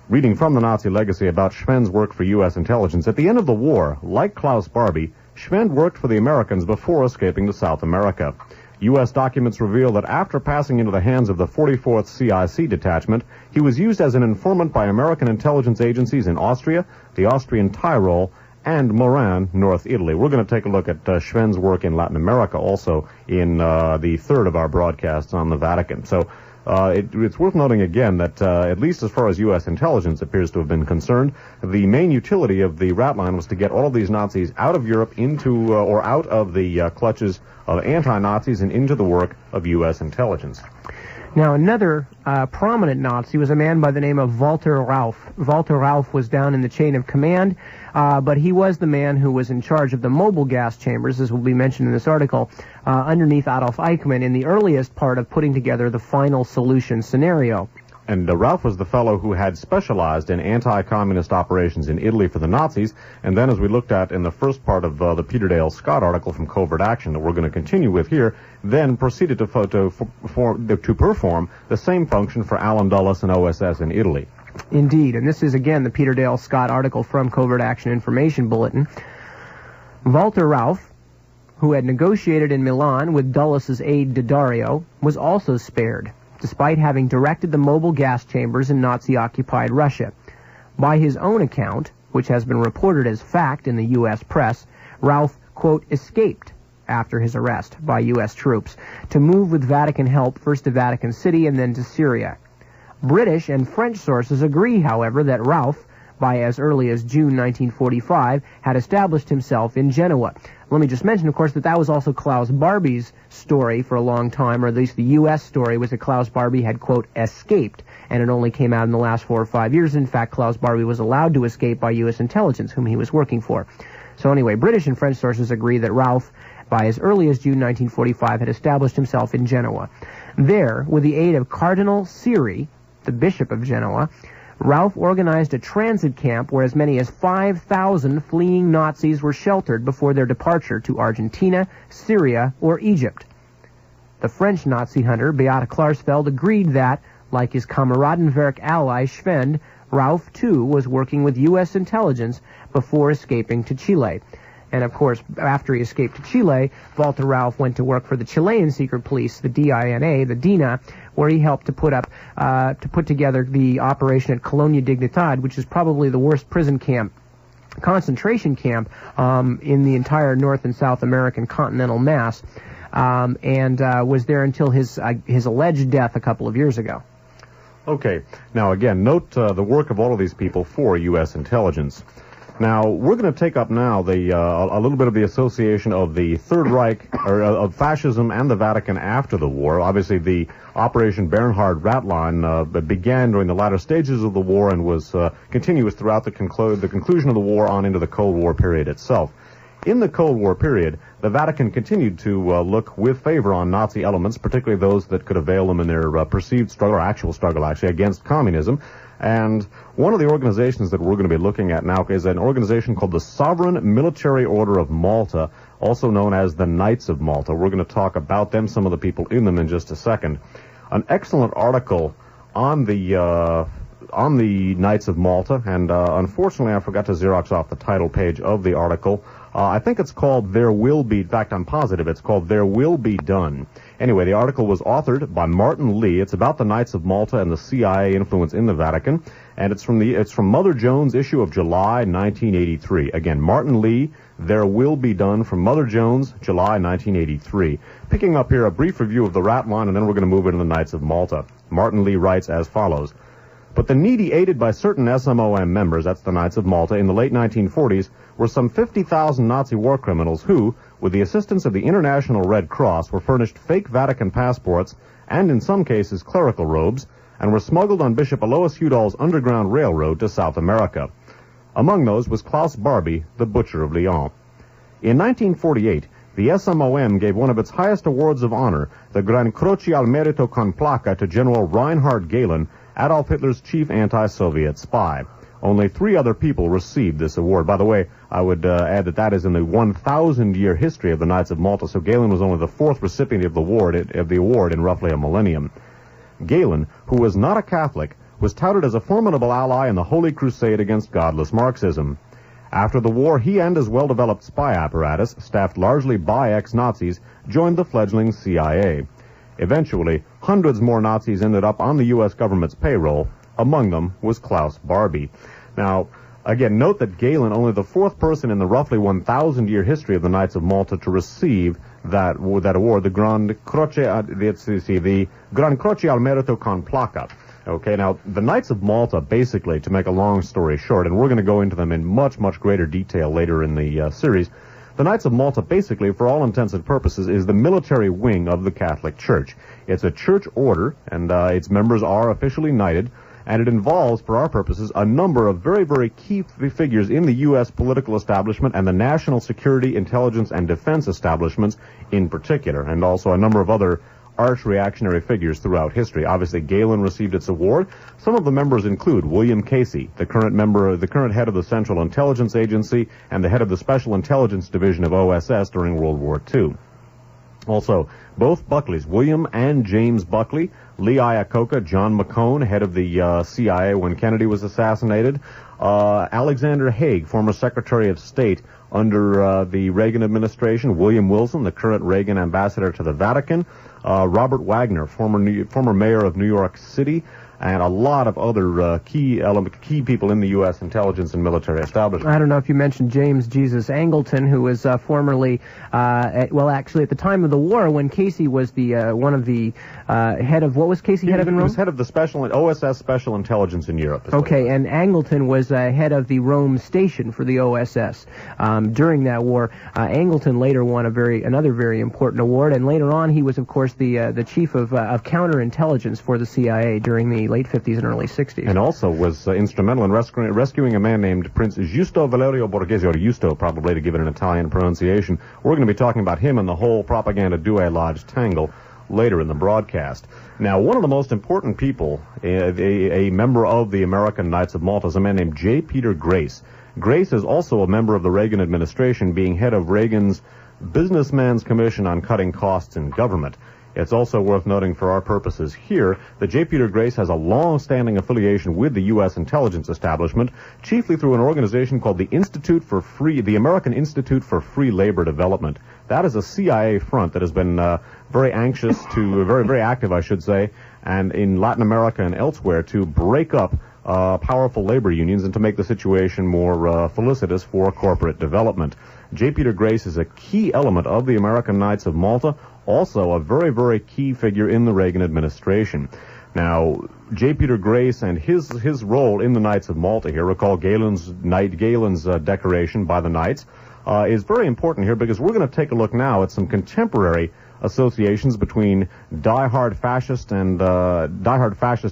Reading from The Nazi Legacy about Schwend's work for U.S. intelligence, at the end of the war, like Klaus Barbie, Schwend worked for the Americans before escaping to South America. U.S. documents reveal that after passing into the hands of the 44th CIC detachment, he was used as an informant by American intelligence agencies in Austria, the Austrian Tyrol, and Moran, North Italy. We're going to take a look at Schwenn's work in Latin America also in the third of our broadcasts on the Vatican. So it's worth noting again that at least as far as U.S. intelligence appears to have been concerned, the main utility of the Ratline was to get all of these Nazis out of Europe into or out of the clutches of anti-Nazis and into the work of U.S. intelligence. Now, another prominent Nazi was a man by the name of Walter Rauff. Walter Rauff was down in the chain of command, but he was the man who was in charge of the mobile gas chambers, as will be mentioned in this article, underneath Adolf Eichmann in the earliest part of putting together the final solution scenario. And Rauff was the fellow who had specialized in anti-communist operations in Italy for the Nazis, and then as we looked at in the first part of the Peter Dale Scott article from Covert Action that we're going to continue with here, then proceeded to perform the same function for Allen Dulles and OSS in Italy. Indeed, and this is again the Peter Dale Scott article from Covert Action Information Bulletin. Walter Rauff, who had negotiated in Milan with Dulles' aide Daddario, was also spared, despite having directed the mobile gas chambers in Nazi-occupied Russia. By his own account, which has been reported as fact in the U.S. press, Rauff, quote, escaped after his arrest by U.S. troops to move with Vatican help first to Vatican City and then to Syria. British and French sources agree, however, that Rauff, by as early as June 1945, had established himself in Genoa. Let me just mention, of course, that that was also Klaus Barbie's story for a long time, or at least the U.S. story was that Klaus Barbie had, quote, escaped, and it only came out in the last 4 or 5 years. In fact, Klaus Barbie was allowed to escape by U.S. intelligence, whom he was working for. So anyway, British and French sources agree that Rauff, by as early as June 1945, had established himself in Genoa. There, with the aid of Cardinal Siri, the Bishop of Genoa, Rauff organized a transit camp where as many as 5,000 fleeing Nazis were sheltered before their departure to Argentina, Syria, or Egypt. The French Nazi hunter, Beate Klarsfeld, agreed that, like his Kameradenwerk ally Schwenn, Rauff, too, was working with U.S. intelligence before escaping to Chile. And, of course, after he escaped to Chile, Walter Rauff went to work for the Chilean secret police, the DINA, the DINA, where he helped to put together the operation at Colonia Dignidad, which is probably the worst prison camp, concentration camp, in the entire North and South American continental mass, and was there until his alleged death a couple of years ago. Okay. Now, again, note the work of all of these people for U.S. intelligence. Now, we're going to take up now a little bit of the association of the Third Reich, or of fascism and the Vatican after the war. Obviously, the Operation Bernhardt Ratline began during the latter stages of the war and was continuous throughout the conclusion of the war on into the Cold War period itself. In the Cold War period, the Vatican continued to look with favor on Nazi elements, particularly those that could avail them in their perceived struggle, or actual struggle, actually, against communism. And one of the organizations that we're going to be looking at now is an organization called the Sovereign Military Order of Malta, also known as the Knights of Malta. We're going to talk about them, some of the people in them, in just a second. An excellent article on the Knights of Malta, and unfortunately I forgot to Xerox off the title page of the article. I think it's called There Will Be, in fact I'm positive it's called There Will Be Done. Anyway, the article was authored by Martin Lee. It's about the Knights of Malta and the CIA influence in the Vatican, and it's from Mother Jones' issue of July 1983. Again, Martin Lee, There Will Be Done, from Mother Jones, July 1983. Picking up here a brief review of the Ratline, and then we're going to move into the Knights of Malta. Martin Lee writes as follows. But the needy, aided by certain SMOM members, that's the Knights of Malta, in the late 1940s, were some 50,000 Nazi war criminals who, with the assistance of the International Red Cross, were furnished fake Vatican passports and, in some cases, clerical robes, and were smuggled on Bishop Alois Udall's Underground Railroad to South America. Among those was Klaus Barbie, the Butcher of Lyon. In 1948, the SMOM gave one of its highest awards of honor, the Gran Croce al Merito con Placa, to General Reinhard Gehlen, Adolf Hitler's chief anti-Soviet spy. Only 3 other people received this award. By the way, I would add that is in the 1,000-year history of the Knights of Malta, so Gehlen was only the 4th recipient of the award in roughly a millennium. Gehlen, who was not a Catholic, was touted as a formidable ally in the Holy Crusade against godless Marxism. After the war, he and his well-developed spy apparatus, staffed largely by ex-Nazis, joined the fledgling CIA. Eventually, hundreds more Nazis ended up on the U.S. government's payroll. Among them was Klaus Barbie. Now, again, note that Galen, only the fourth person in the roughly 1,000-year history of the Knights of Malta to receive that award, the Gran Croce al Merito con Placa. Okay, now, the Knights of Malta, basically, to make a long story short, and we're going to go into them in much, much greater detail later in the series, the Knights of Malta, basically, for all intents and purposes, is the military wing of the Catholic Church. It's a church order, and its members are officially knighted, and it involves, for our purposes, a number of very, very key figures in the U.S. political establishment and the national security, intelligence, and defense establishments in particular, and also a number of other arch-reactionary figures throughout history. Obviously, Galen received its award. Some of the members include William Casey, the current head of the Central Intelligence Agency and the head of the Special Intelligence Division of OSS during World War II. Also, both Buckleys, William and James Buckley, Lee Iacocca, John McCone, head of the CIA when Kennedy was assassinated, Alexander Haig, former Secretary of State under the Reagan administration, William Wilson, the current Reagan ambassador to the Vatican, Robert Wagner, former mayor of New York City, and a lot of other key people in the U.S. intelligence and military establishment. I don't know if you mentioned James Jesus Angleton, who was formerly, actually at the time of the war, when Casey was the one of the head of, what was Casey head of in Rome? He was head of the OSS Special Intelligence in Europe. Okay, and Angleton was head of the Rome station for the OSS during that war. Angleton later won another very important award, and later on he was, of course, the chief of counterintelligence for the CIA during the late 50s and early 60s. And also was instrumental in rescuing a man named Prince Giusto Valerio Borghese, or Giusto probably to give it an Italian pronunciation. We're going to be talking about him and the whole propaganda Douai Lodge tangle later in the broadcast. Now, one of the most important people, a member of the American Knights of Malta, is a man named J. Peter Grace. Grace is also a member of the Reagan administration, being head of Reagan's Businessman's Commission on Cutting Costs in Government. It's also worth noting for our purposes here that J. Peter Grace has a long-standing affiliation with the U.S. intelligence establishment, chiefly through an organization called the American Institute for Free Labor Development. That is a CIA front that has been very active, I should say, and in Latin America and elsewhere to break up powerful labor unions and to make the situation more felicitous for corporate development. J. Peter Grace is a key element of the American Knights of Malta, also a very, very key figure in the Reagan administration. Now, J. Peter Grace and his role in the Knights of Malta here, recall Galen's decoration by the Knights, is very important here because we're going to take a look now at some contemporary associations between die-hard fascist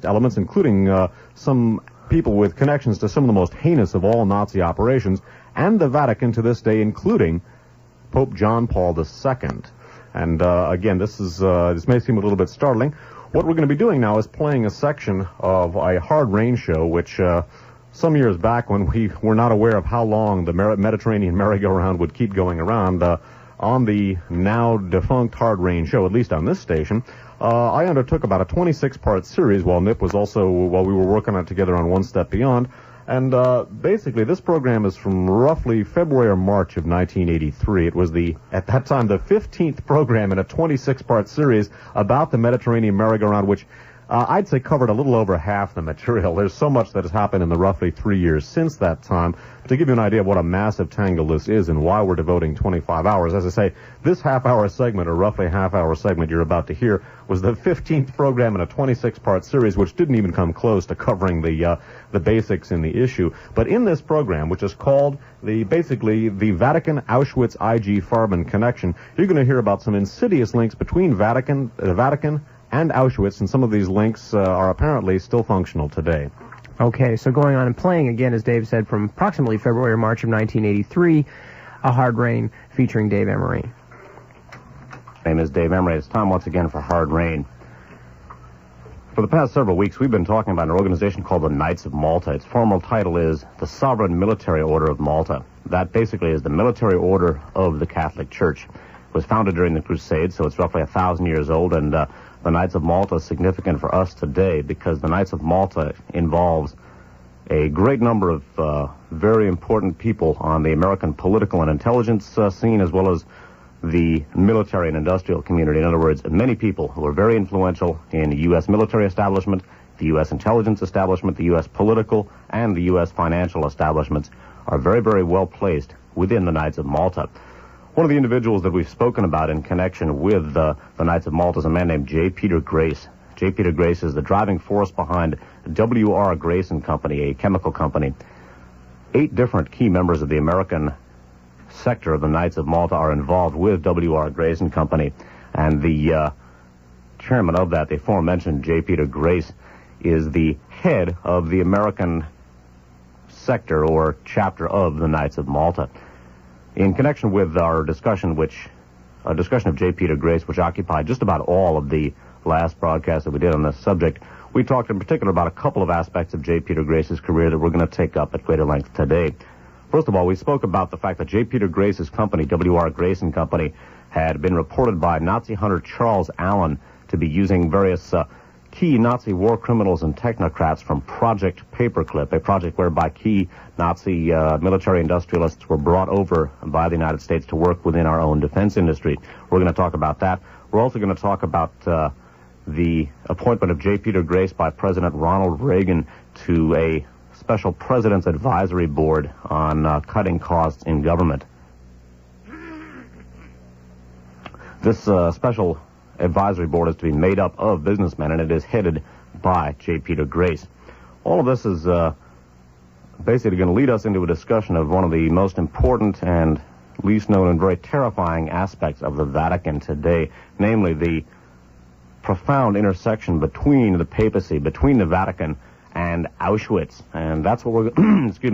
elements, including some people with connections to some of the most heinous of all Nazi operations, and the Vatican to this day, including Pope John Paul II. And again, this may seem a little bit startling. What we're going to be doing now is playing a section of a Hard Rain show, which some years back, when we were not aware of how long the Mediterranean merry-go-round would keep going around, on the now defunct Hard Rain show, at least on this station, I undertook about a 26-part series while we were working on it together on One Step Beyond. And basically, this program is from roughly February or March of 1983. It was at that time, the 15th program in a 26-part series about the Mediterranean merry-go-round, which I'd say covered a little over half the material. There's so much that has happened in the roughly 3 years since that time. But to give you an idea of what a massive tangle this is and why we're devoting 25 hours, as I say, this half-hour segment, or roughly half-hour segment you're about to hear, was the 15th program in a 26-part series, which didn't even come close to covering the basics in the issue. But in this program, which is called the Vatican Auschwitz IG Farben connection, you're going to hear about some insidious links between the Vatican and Auschwitz, and some of these links are apparently still functional today. Okay, so going on and playing again, as Dave said, from approximately February or March of 1983, A Hard Rain featuring Dave Emery. My name is Dave Emery. It's time once again for Hard Rain. For the past several weeks, we've been talking about an organization called the Knights of Malta. Its formal title is the Sovereign Military Order of Malta. That basically is the military order of the Catholic Church. It was founded during the Crusades, so it's roughly 1,000 years old, and the Knights of Malta is significant for us today because the Knights of Malta involves a great number of very important people on the American political and intelligence scene, as well as the military and industrial community. In other words, many people who are very influential in the U.S. military establishment, the U.S. intelligence establishment, the U.S. political, and the U.S. financial establishments are very, very well placed within the Knights of Malta. One of the individuals that we've spoken about in connection with the Knights of Malta is a man named J. Peter Grace. J. Peter Grace is the driving force behind W.R. Grace and Company, a chemical company. 8 different key members of the American sector of the Knights of Malta are involved with W.R. Grace and Company, and the chairman of that, the aforementioned J. Peter Grace, is the head of the American sector or chapter of the Knights of Malta. In connection with our discussion of J. Peter Grace, which occupied just about all of the last broadcast that we did on this subject, we talked in particular about a couple of aspects of J. Peter Grace's career that we're going to take up at greater length today. First of all, we spoke about the fact that J. Peter Grace's company, W.R. Grace and Company, had been reported by Nazi hunter Charles Allen to be using various key Nazi war criminals and technocrats from Project Paperclip, a project whereby key Nazi military industrialists were brought over by the United States to work within our own defense industry. We're going to talk about that. We're also going to talk about the appointment of J. Peter Grace by President Ronald Reagan to a special President's Advisory Board on cutting costs in government. This special advisory board is to be made up of businessmen, and it is headed by J. Peter Grace. All of this is basically going to lead us into a discussion of one of the most important and least known and very terrifying aspects of the Vatican today, namely the profound intersection between the papacy, between the Vatican and Auschwitz. And that's what we're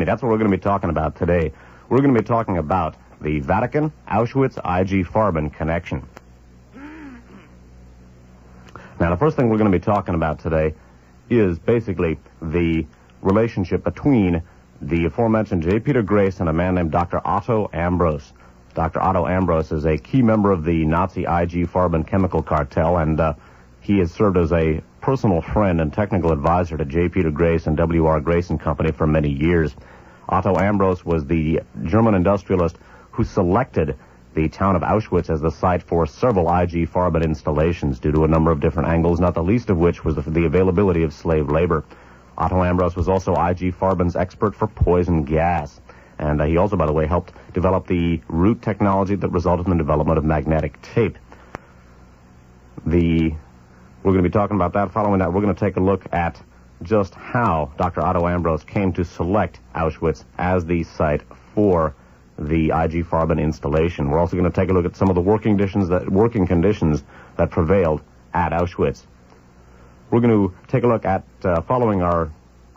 that's what we're going to be talking about today. We're going to be talking about the Vatican, Auschwitz, IG Farben connection. Now, the first thing we're going to be talking about today is basically the relationship between the aforementioned J. Peter Grace and a man named Dr. Otto Ambros. Dr. Otto Ambros is a key member of the Nazi IG Farben chemical cartel, and he has served as a personal friend and technical advisor to J. Peter Grace and W.R. Grace and Company for many years. Otto Ambros was the German industrialist who selected the town of Auschwitz as the site for several IG Farben installations due to a number of different angles, not the least of which was the availability of slave labor. Otto Ambros was also IG Farben's expert for poison gas. And he also, by the way, helped develop the root technology that resulted in the development of magnetic tape. We're going to be talking about that. Following that, we're going to take a look at just how Dr. Otto Ambros came to select Auschwitz as the site for the IG Farben installation. We're also going to take a look at some of the working conditions that prevailed at Auschwitz. We're going to take a look at, following our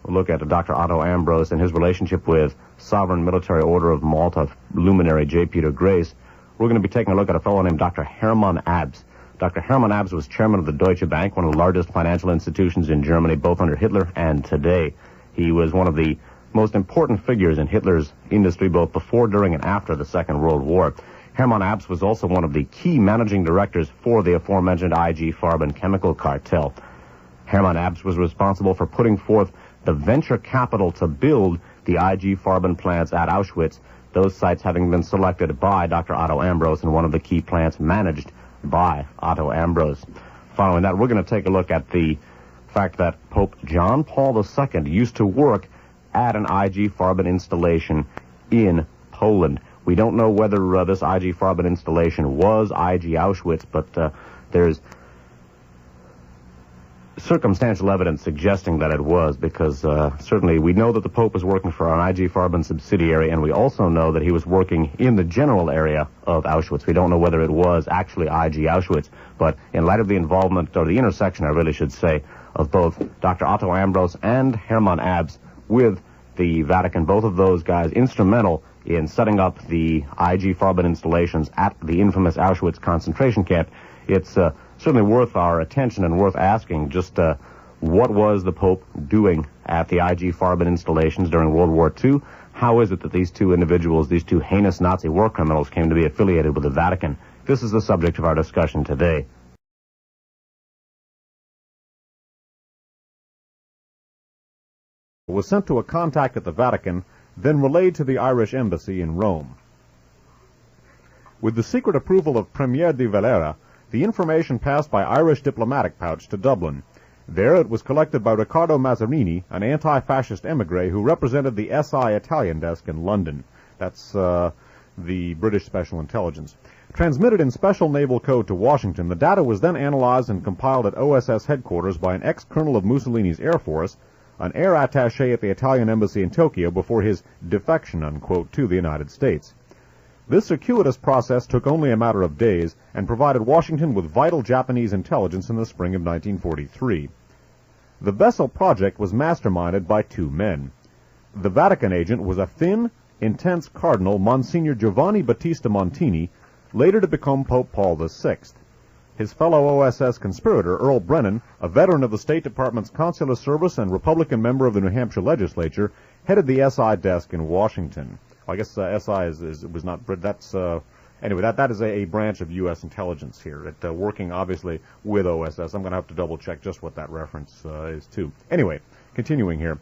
look at Dr. Otto Ambros and his relationship with Sovereign Military Order of Malta luminary J. Peter Grace, we're going to be taking a look at a fellow named Dr. Hermann Abs. Dr. Hermann Abs was chairman of the Deutsche Bank, one of the largest financial institutions in Germany, both under Hitler and today. He was one of the most important figures in Hitler's industry, both before, during, and after the Second World War. Hermann Abs was also one of the key managing directors for the aforementioned IG Farben chemical cartel. Hermann Abs was responsible for putting forth the venture capital to build the IG Farben plants at Auschwitz, those sites having been selected by Dr. Otto Ambros and one of the key plants managed by Otto Ambros. Following that, we're going to take a look at the fact that Pope John Paul II used to work at an IG Farben installation in Poland. We don't know whether this IG Farben installation was IG Auschwitz, but there's circumstantial evidence suggesting that it was, because certainly we know that the Pope was working for an IG Farben subsidiary, and we also know that he was working in the general area of Auschwitz. We don't know whether it was actually IG Auschwitz, but in light of the involvement, or the intersection, I really should say, of both Dr. Otto Ambros and Hermann Abs with the Vatican, both of those guys instrumental in setting up the IG Farben installations at the infamous Auschwitz concentration camp, it's certainly worth our attention and worth asking just what was the Pope doing at the IG Farben installations during World War II? How is it that these two individuals, these two heinous Nazi war criminals, came to be affiliated with the Vatican? This is the subject of our discussion today. was sent to a contact at the Vatican, then relayed to the Irish embassy in Rome. With the secret approval of Premier de Valera, the information passed by Irish diplomatic pouch to Dublin. There it was collected by Riccardo Mazzarini, an anti-fascist émigré who represented the SI Italian desk in London. That's the British Special Intelligence. Transmitted in special naval code to Washington, the data was then analyzed and compiled at OSS headquarters by an ex-colonel of Mussolini's Air Force, an air attaché at the Italian embassy in Tokyo before his defection, unquote, to the United States. This circuitous process took only a matter of days and provided Washington with vital Japanese intelligence in the spring of 1943. The Vessel project was masterminded by two men. The Vatican agent was a thin, intense cardinal, Monsignor Giovanni Battista Montini, later to become Pope Paul VI. His fellow OSS conspirator, Earl Brennan, a veteran of the State Department's consular service and Republican member of the New Hampshire legislature, headed the SI desk in Washington. I guess SI was not, that's, anyway, that is a branch of U.S. intelligence here, working obviously with OSS. I'm going to have to double check just what that reference is to. Anyway, continuing here.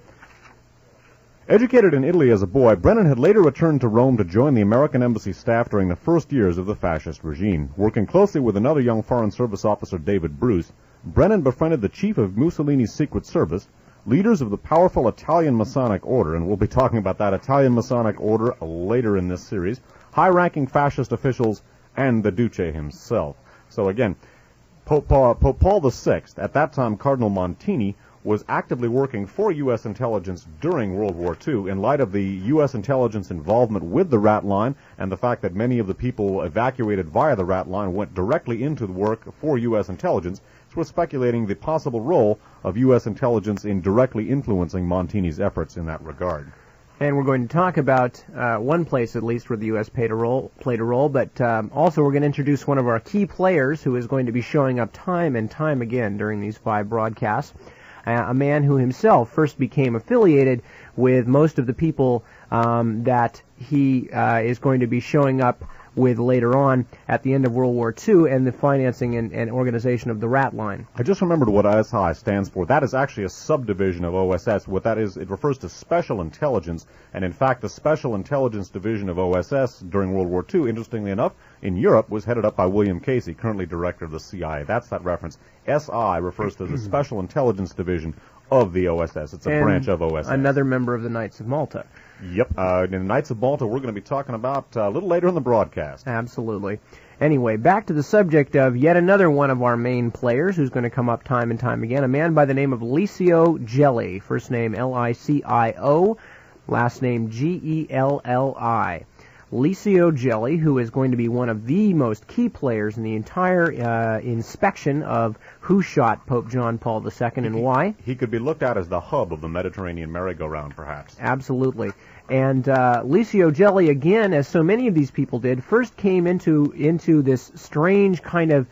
Educated in Italy as a boy, Brennan had later returned to Rome to join the American embassy staff during the first years of the fascist regime. Working closely with another young Foreign Service officer, David Bruce, Brennan befriended the chief of Mussolini's Secret Service, leaders of the powerful Italian Masonic Order, and we'll be talking about that Italian Masonic Order later in this series, high-ranking fascist officials, and the Duce himself. So again, Pope Paul VI, at that time Cardinal Montini, was actively working for U.S. intelligence during World War II in light of the U.S. intelligence involvement with the Ratline and the fact that many of the people evacuated via the Ratline went directly into the work for U.S. intelligence. So we're speculating the possible role of U.S. intelligence in directly influencing Montini's efforts in that regard. And we're going to talk about one place, at least, where the U.S. played a role, but also we're going to introduce one of our key players who is going to be showing up time and time again during these 5 broadcasts. A man who himself first became affiliated with most of the people that he is going to be showing up with later on at the end of World War II and the financing and organization of the Ratline. I just remembered what SI stands for. That is actually a subdivision of OSS. What that is, it refers to Special Intelligence, and in fact the Special Intelligence Division of OSS during World War II, interestingly enough, in Europe was headed up by William Casey, currently director of the CIA. That's that reference. SI refers to the Special Intelligence Division of the OSS. It's a branch of OSS. Another member of the Knights of Malta. Yep. In the Knights of Malta, we're going to be talking about a little later in the broadcast. Absolutely. Anyway, back to the subject of yet another one of our main players who's going to come up time and time again, a man by the name of Licio Gelli, first name Licio, last name Gelli. Licio Gelli, who is going to be one of the most key players in the entire inspection of who shot Pope John Paul II and why. He could be looked at as the hub of the Mediterranean merry-go-round, perhaps. Absolutely. And Licio Gelli, again, as so many of these people did, first came into this strange kind of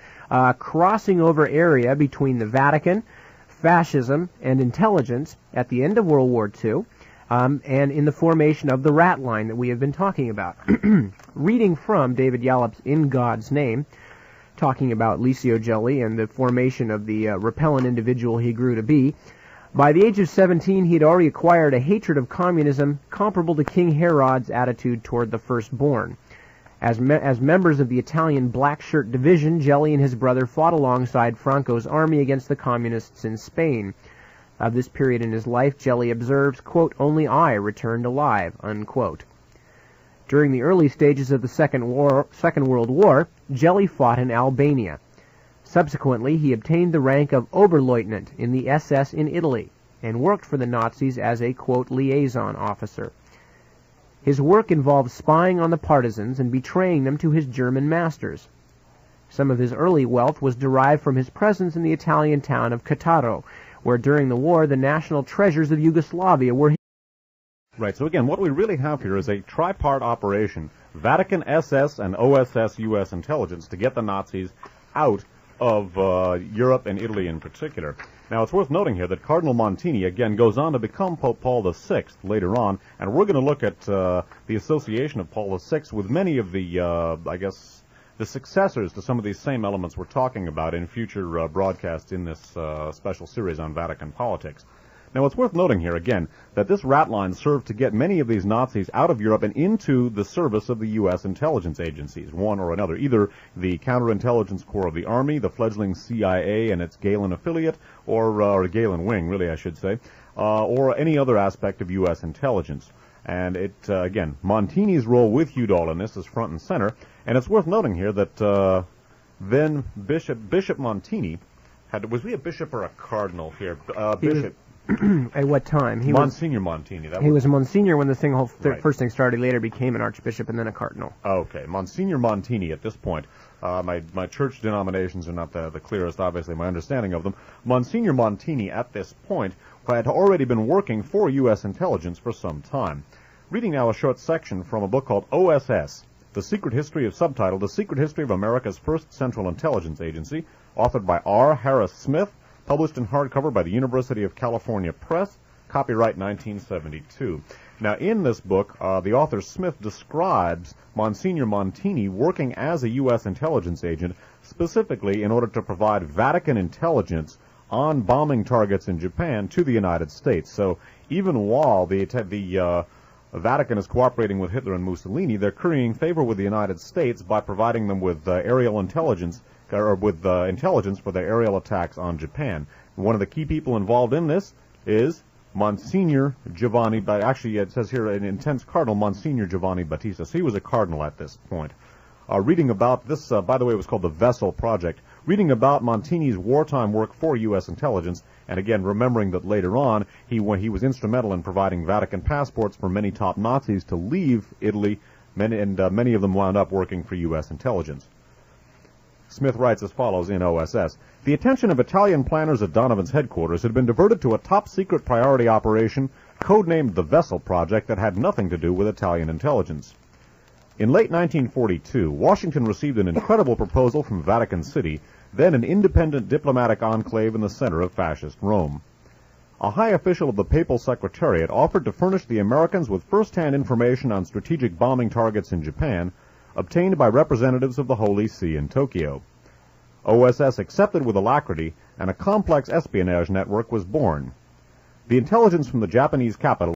crossing over area between the Vatican, fascism, and intelligence at the end of World War II. And in the formation of the Ratline that we have been talking about. Reading from David Yallop's In God's Name, talking about Licio Gelli and the formation of the repellent individual he grew to be, by the age of 17 he had already acquired a hatred of communism comparable to King Herod's attitude toward the firstborn. As members of the Italian Black Shirt Division, Gelli and his brother fought alongside Franco's army against the communists in Spain. Of this period in his life, Gelli observes, quote, "Only I returned alive," unquote. During the early stages of the Second World War, Gelli fought in Albania. Subsequently, he obtained the rank of Oberleutnant in the SS in Italy and worked for the Nazis as a, quote, liaison officer. His work involved spying on the partisans and betraying them to his German masters. Some of his early wealth was derived from his presence in the Italian town of Cattaro, where during the war the national treasures of Yugoslavia were... Right, so again, what we really have here is a tripart operation, Vatican SS and OSS U.S. intelligence, to get the Nazis out of Europe and Italy in particular. Now, it's worth noting here that Cardinal Montini, again, goes on to become Pope Paul VI later on, and we're going to look at the association of Paul VI with many of the, the successors to some of these same elements we're talking about in future broadcasts in this special series on Vatican politics. Now, it's worth noting here, again, that this Ratlines served to get many of these Nazis out of Europe and into the service of the U.S. intelligence agencies, one or another, either the Counterintelligence Corps of the Army, the fledgling CIA and its Galen affiliate, or Galen wing, really, I should say, or any other aspect of U.S. intelligence. And it, again, Montini's role with Udall in this is front and center, and it's worth noting here that then Bishop Montini was he a bishop or a cardinal here? Bishop. At what time? Monsignor Montini. He was a Monsignor when this thing Right. first thing started. He later became an archbishop and then a cardinal. Okay, Monsignor Montini at this point. My church denominations are not the clearest, obviously, my understanding of them. Monsignor Montini at this point had already been working for U.S. intelligence for some time. Reading now a short section from a book called OSS, The Secret History of Subtitled, The Secret History of America's First Central Intelligence Agency, authored by R. Harris Smith, published in hardcover by the University of California Press, copyright 1972. Now, in this book, the author Smith describes Monsignor Montini working as a U.S. intelligence agent, specifically in order to provide Vatican intelligence on bombing targets in Japan to the United States. So, even while the Vatican is cooperating with Hitler and Mussolini, they're currying favor with the United States by providing them with aerial intelligence, or with intelligence for their aerial attacks on Japan. One of the key people involved in this is Monsignor Giovanni, but actually it says here an intense cardinal, Monsignor Giovanni Battista. So he was a cardinal at this point. Reading about this, by the way, it was called the Vessel Project. Reading about Montini's wartime work for U.S. intelligence, and again remembering that later on he was instrumental in providing Vatican passports for many top Nazis to leave Italy, many of them wound up working for U.S. intelligence. Smith writes as follows in OSS. The attention of Italian planners at Donovan's headquarters had been diverted to a top-secret priority operation codenamed the Vessel Project that had nothing to do with Italian intelligence. In late 1942, Washington received an incredible proposal from Vatican City, then an independent diplomatic enclave in the center of fascist Rome. A high official of the Papal Secretariat offered to furnish the Americans with first-hand information on strategic bombing targets in Japan, obtained by representatives of the Holy See in Tokyo. OSS accepted with alacrity, and a complex espionage network was born. The intelligence from the Japanese capital